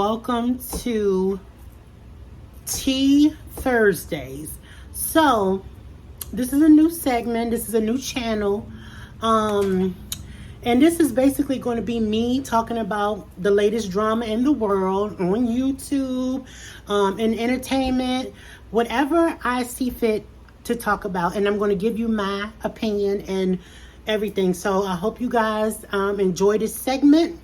welcome to Tea Thursdays. So, this is a new segment, this is a new channel, and this is basically going to be me talking about the latest drama in the world on YouTube, in entertainment, whatever I see fit to talk about, and I'm going to give you my opinion and everything. So I hope you guys enjoy this segment.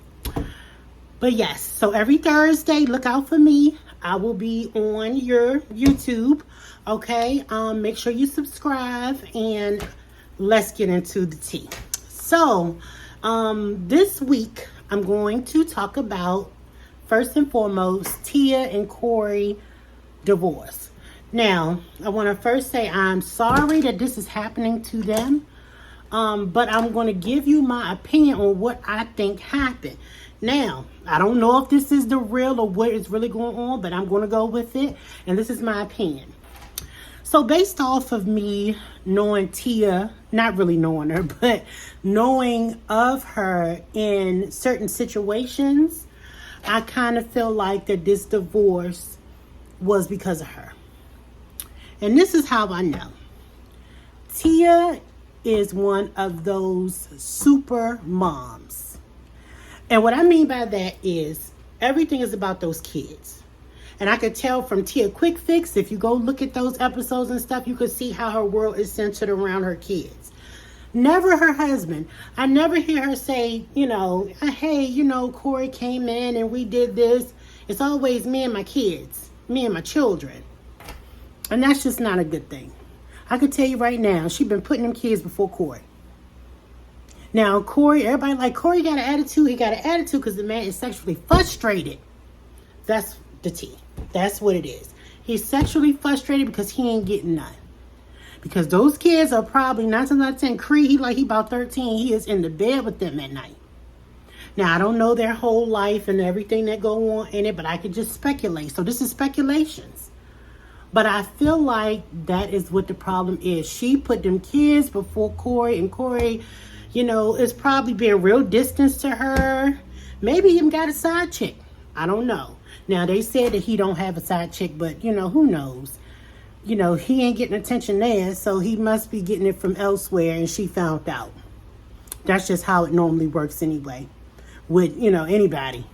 But yes, so every Thursday, look out for me. I will be on your YouTube. Okay, make sure you subscribe, and let's get into the tea. So this week I'm going to talk about, first and foremost, Tia and Cory divorce. Now, I want to first say I'm sorry that this is happening to them, but I'm going to give you my opinion on what I think happened. Now, I don't know if this is the real or what is really going on, but I'm going to go with it, and this is my opinion. So based off of me knowing Tia, not really knowing her, but knowing of her in certain situations, I kind of feel like that this divorce was because of her. And this is how I know. Tia is one of those super moms. And what I mean by that is everything is about those kids. And I could tell from Tia Quick Fix, if you go look at those episodes and stuff, you could see how her world is centered around her kids. Never her husband. I never hear her say, hey, Cory came in and we did this. It's always me and my kids, me and my children. And that's just not a good thing. I could tell you right now, she's been putting them kids before Cory. Now, Cory, everybody like, Cory got an attitude. He got an attitude because the man is sexually frustrated. That's the tea. That's what it is. He's sexually frustrated because he ain't getting none. Because those kids are probably 9 times out of 10, he about 13. He is in the bed with them at night. Now, I don't know their whole life and everything that go on in it, but I could just speculate. So this is speculations. But I feel like that is what the problem is. She put them kids before Cory, and Cory, is probably being real distant to her. Maybe he even got a side chick. I don't know. Now, they said that he don't have a side chick, but, who knows? He ain't getting attention there, so he must be getting it from elsewhere, and she found out. That's just how it normally works anyway with, anybody,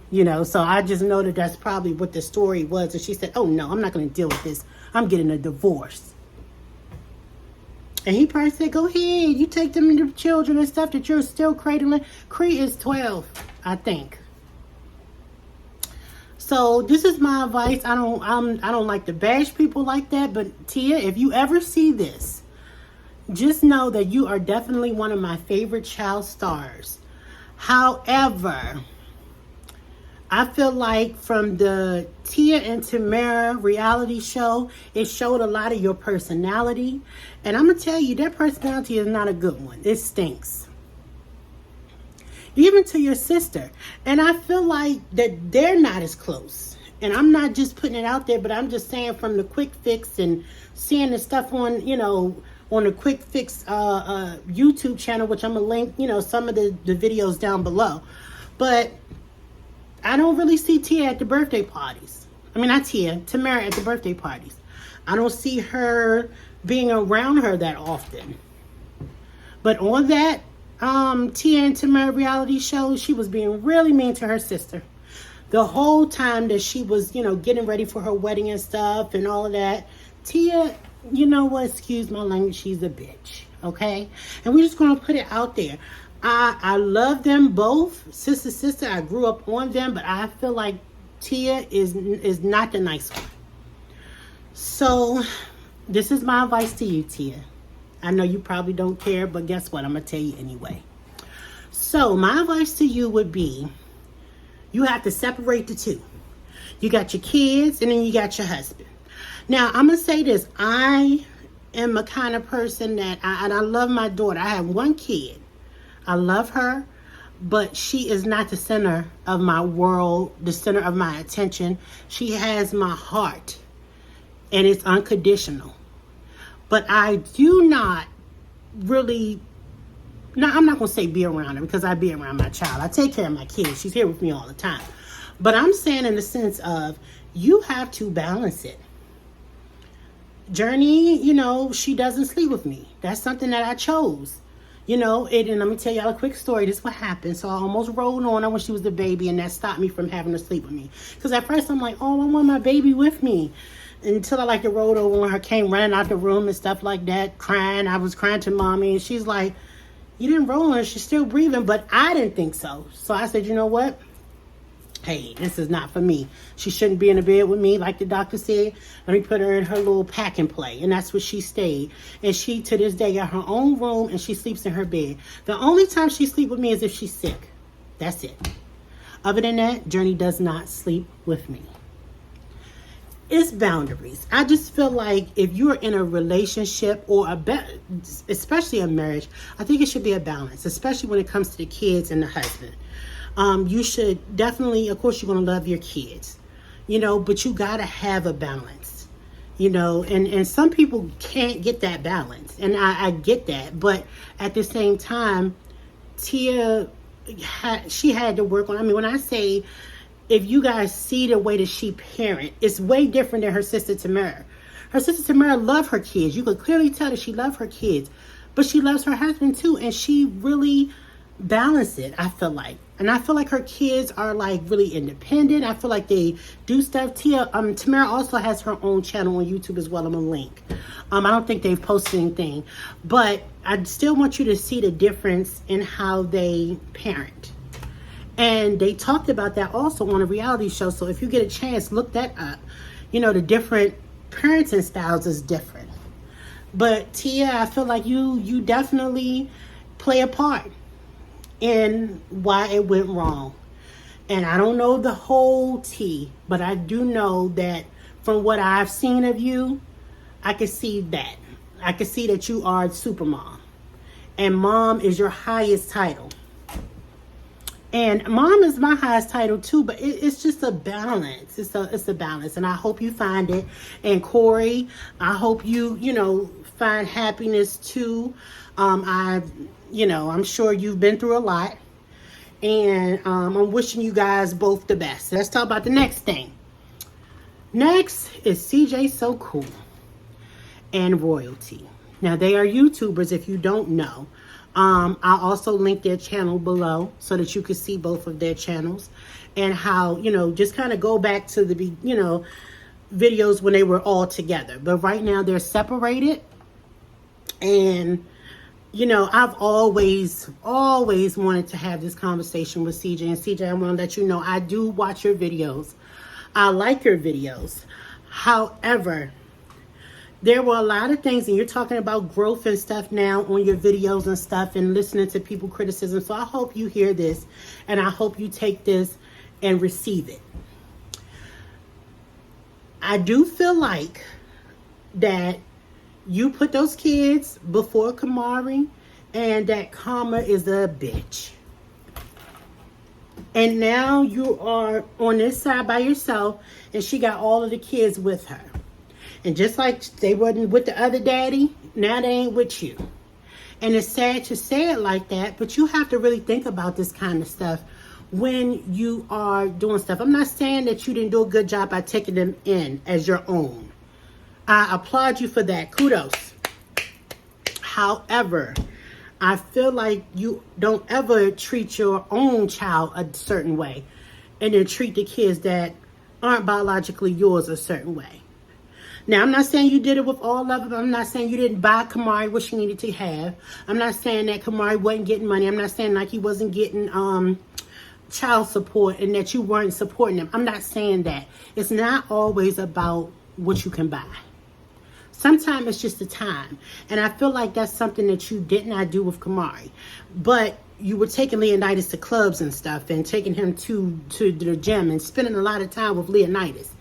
So I just know that that's probably what the story was. And she said, oh, no, I'm not going to deal with this. I'm getting a divorce. And he probably said, go ahead. You take them into the children and stuff that you're still cradling. Cree is 12, I think. So this is my advice. I don't like to bash people like that. But Tia, if you ever see this, just know that you are definitely one of my favorite child stars. However, I feel like from the Tia and Tamara reality show, it showed a lot of your personality. And I'm going to tell you, that personality is not a good one. It stinks. Even to your sister. And I feel like that they're not as close. And I'm not just putting it out there, but I'm just saying from the Quick Fix and seeing the stuff on, on the Quick Fix YouTube channel, which I'm going to link, some of the videos down below. But I don't really see Tia at the birthday parties. I mean, not Tia, Tamara at the birthday parties. I don't see her being around her that often. But on that Tia and Tamara reality show, she was being really mean to her sister. The whole time that she was, getting ready for her wedding and stuff and all of that. Tia, excuse my language, she's a bitch. Okay? And we're just going to put it out there. I love them both, sister. I grew up on them, but I feel like Tia is not the nice one. So, this is my advice to you, Tia. I know you probably don't care, but guess what? I'm going to tell you anyway. So, my advice to you would be, you have to separate the two. You got your kids, and then you got your husband. Now, I'm going to say this. I am a kind of person that, I love my daughter. I have one kid. I love her, but she is not the center of my world, the center of my attention. She has my heart, and it's unconditional. But I do not really, I'm not going to say be around her, because I be around my child. I take care of my kids. She's here with me all the time. But I'm saying in the sense of you have to balance it. Journey, she doesn't sleep with me. That's something that I chose. And let me tell y'all a quick story. This is what happened. So I almost rolled on her when she was a baby, and that stopped me from having her sleep with me. Because at first I'm like, oh, I want my baby with me. Until I rolled over when her, came running out the room and stuff like that, crying. I was crying to mommy, and she's like, you didn't roll on her. She's still breathing. But I didn't think so. So I said, you know what? Hey, this is not for me. She shouldn't be in the bed with me, like the doctor said. Let me put her in her little pack and play. And that's where she stayed. And she, to this day, got her own room, and she sleeps in her bed. The only time she sleeps with me is if she's sick. That's it. Other than that, Journey does not sleep with me. It's boundaries. I just feel like if you're in a relationship or especially a marriage, I think it should be a balance, especially when it comes to the kids and the husband. You should definitely, of course, you're going to love your kids, but you got to have a balance, and some people can't get that balance. And I get that. But at the same time, Tia, she had to work on, when I say, if you guys see the way that she parent, it's way different than her sister Tamara. Her sister Tamara loved her kids. You could clearly tell that she loved her kids, but she loves her husband too. And she really balance it, I feel like. And I feel like her kids are really independent. I feel like they do stuff. Tamara also has her own channel on YouTube as well. I'm gonna link. I don't think they've posted anything, but I still want you to see the difference in how they parent. And they talked about that also on a reality show. So if you get a chance, look that up. The different parenting styles is different. But Tia, I feel like you definitely play a part in why it went wrong. And I don't know the whole tea, but I do know that from what I've seen of you, I can see that. I can see that you are a super mom. And mom is your highest title. And mom is my highest title too, but it's just a balance. It's a balance, and I hope you find it. And Cory, I hope you find happiness too. I'm sure you've been through a lot, and I'm wishing you guys both the best. Let's talk about the next thing. Next is CJ So Cool and Royalty. Now they are YouTubers. If you don't know. I'll also link their channel below so that you can see both of their channels and how, just kind of go back to the, videos when they were all together. But right now they're separated. And, I've always wanted to have this conversation with CJ. And CJ, I want to let you know, I do watch your videos. I like your videos. However, there were a lot of things, and you're talking about growth and stuff now on your videos and stuff and listening to people criticism. So I hope you hear this, and I hope you take this and receive it. I do feel like that you put those kids before Kamari, and that Karma is a bitch. And now you are on this side by yourself, and she got all of the kids with her. And just like they wasn't with the other daddy, now they ain't with you. And it's sad to say it like that, but you have to really think about this kind of stuff when you are doing stuff. I'm not saying that you didn't do a good job by taking them in as your own. I applaud you for that. Kudos. However, I feel like you don't ever treat your own child a certain way and then treat the kids that aren't biologically yours a certain way. Now, I'm not saying you did it with all of them. I'm not saying you didn't buy Kamari what she needed to have. I'm not saying that Kamari wasn't getting money. I'm not saying like he wasn't getting child support and that you weren't supporting him. I'm not saying that. It's not always about what you can buy. Sometimes it's just the time. And I feel like that's something that you did not do with Kamari. But you were taking Leonidas to clubs and stuff and taking him to the gym and spending a lot of time with Leonidas.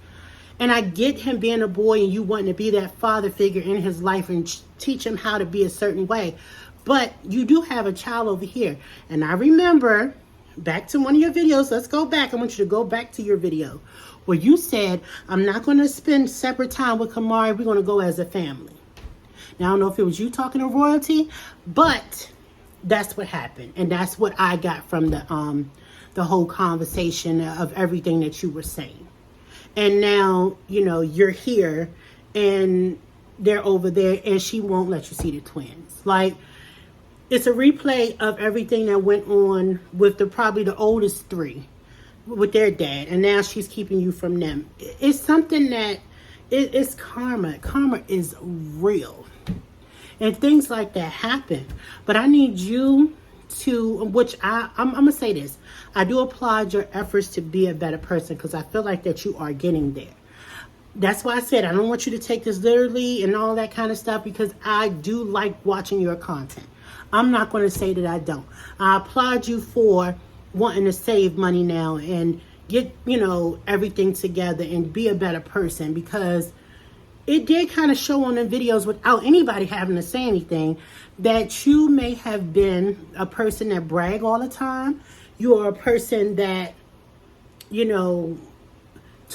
And I get him being a boy and you wanting to be that father figure in his life and teach him how to be a certain way. But you do have a child over here. And I remember back to one of your videos. Let's go back. I want you to go back to your video where you said, I'm not going to spend separate time with Kamari. We're going to go as a family. Now, I don't know if it was you talking to Royalty, but that's what happened. And that's what I got from the whole conversation of everything that you were saying. And now, you're here and they're over there and she won't let you see the twins. Like, it's a replay of everything that went on with probably the oldest three with their dad. And now she's keeping you from them. It's something that it's karma. Karma is real. And things like that happen. But I need you to, which I'm going to say this. I do applaud your efforts to be a better person because I feel like that you are getting there. That's why I said I don't want you to take this literally and all that kind of stuff because I do like watching your content. I'm not going to say that I don't. I applaud you for wanting to save money now and get, everything together and be a better person, because it did kind of show on the videos without anybody having to say anything that you may have been a person that brag all the time. You are a person that, to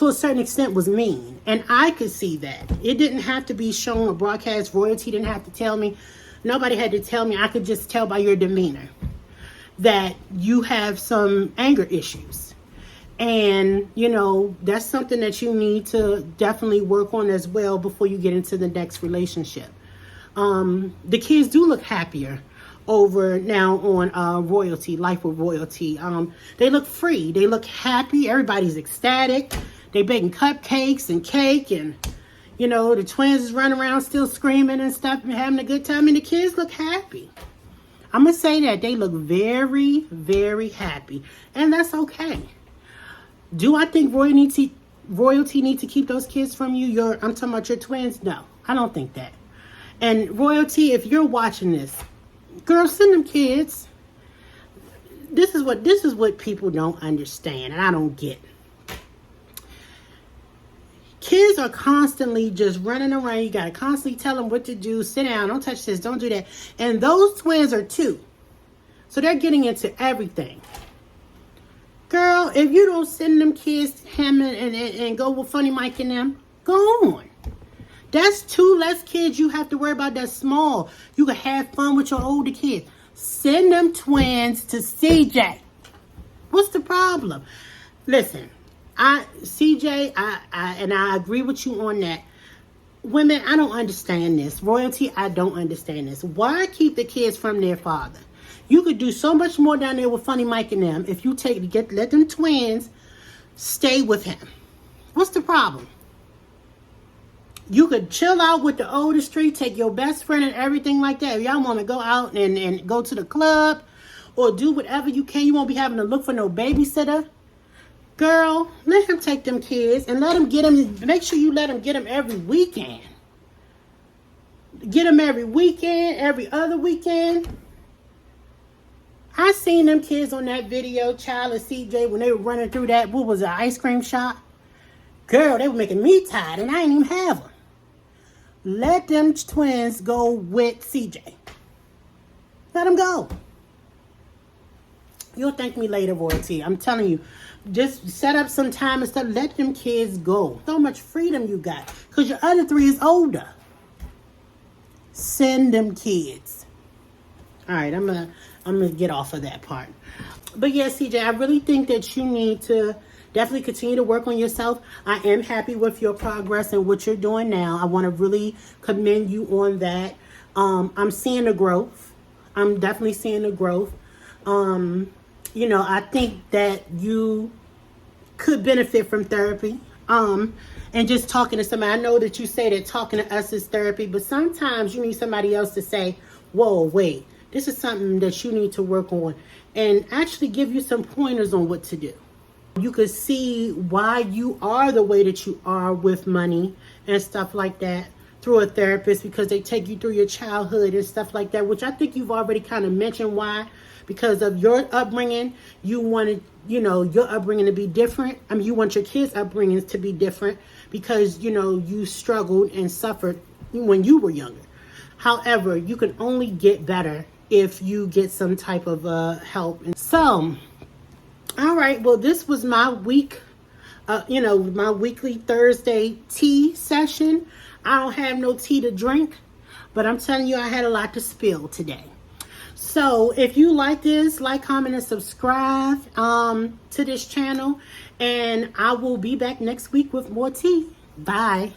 a certain extent was mean. And I could see that. It didn't have to be shown or broadcast. Royalty didn't have to tell me. Nobody had to tell me. I could just tell by your demeanor that you have some anger issues. And, that's something that you need to definitely work on as well before you get into the next relationship. The kids do look happier over now on Royalty, Life with Royalty. They look free. They look happy. Everybody's ecstatic. They baking cupcakes and cake, and the twins is running around still screaming and stuff and having a good time, and the kids look happy. I'm gonna say that they look very, very happy, and that's okay. Do I think Royalty need to keep those kids from you? I'm talking about your twins. No, I don't think that. And Royalty, if you're watching this, girl, send them kids. This is what people don't understand, and I don't get. Kids are constantly just running around. You got to constantly tell them what to do. Sit down. Don't touch this. Don't do that. And those twins are 2. So they're getting into everything. Girl, if you don't send them kids to him and go with Funny Mike and them, go on. That's 2 less kids you have to worry about that's small. You can have fun with your older kids. Send them twins to CJ. What's the problem? Listen. CJ, I agree with you on that. Women, I don't understand this. Royalty, I don't understand this. Why keep the kids from their father? You could do so much more down there with Funny Mike and them if you let them twins stay with him. What's the problem? You could chill out with the oldest 3, take your best friend and everything like that. If y'all want to go out and go to the club or do whatever you can, you won't be having to look for no babysitter. Girl, let him take them kids and let him get them. Make sure you let him get them every weekend. Get them every weekend, every other weekend. I seen them kids on that video, Child and CJ, when they were running through that, what was it, ice cream shop? Girl, they were making me tired and I didn't even have them. Let them twins go with CJ. Let them go. You'll thank me later, Royalty. I'm telling you. Just set up some time and stuff. Let them kids go. So much freedom you got. Because your other 3 is older. Send them kids. All right, I'm gonna get off of that part. But yeah, CJ, I really think that you need to definitely continue to work on yourself. I am happy with your progress and what you're doing now. I want to really commend you on that. I'm seeing the growth. I'm definitely seeing the growth. I think that you could benefit from therapy. And just talking to somebody. I know that you say that talking to us is therapy, but sometimes you need somebody else to say, whoa, wait, this is something that you need to work on, and actually give you some pointers on what to do. You could see why you are the way that you are with money and stuff like that through a therapist, because they take you through your childhood and stuff like that, which I think you've already kind of mentioned why. Because of your upbringing, you wanted, your upbringing to be different. I mean, you want your kids' upbringings to be different because, you struggled and suffered when you were younger. However, you can only get better if you get some type of help. So, all right, well, this was my week, my weekly Thursday tea session. I don't have no tea to drink, but I'm telling you, I had a lot to spill today. So if you like this, like, comment, and subscribe to this channel. And I will be back next week with more tea. Bye.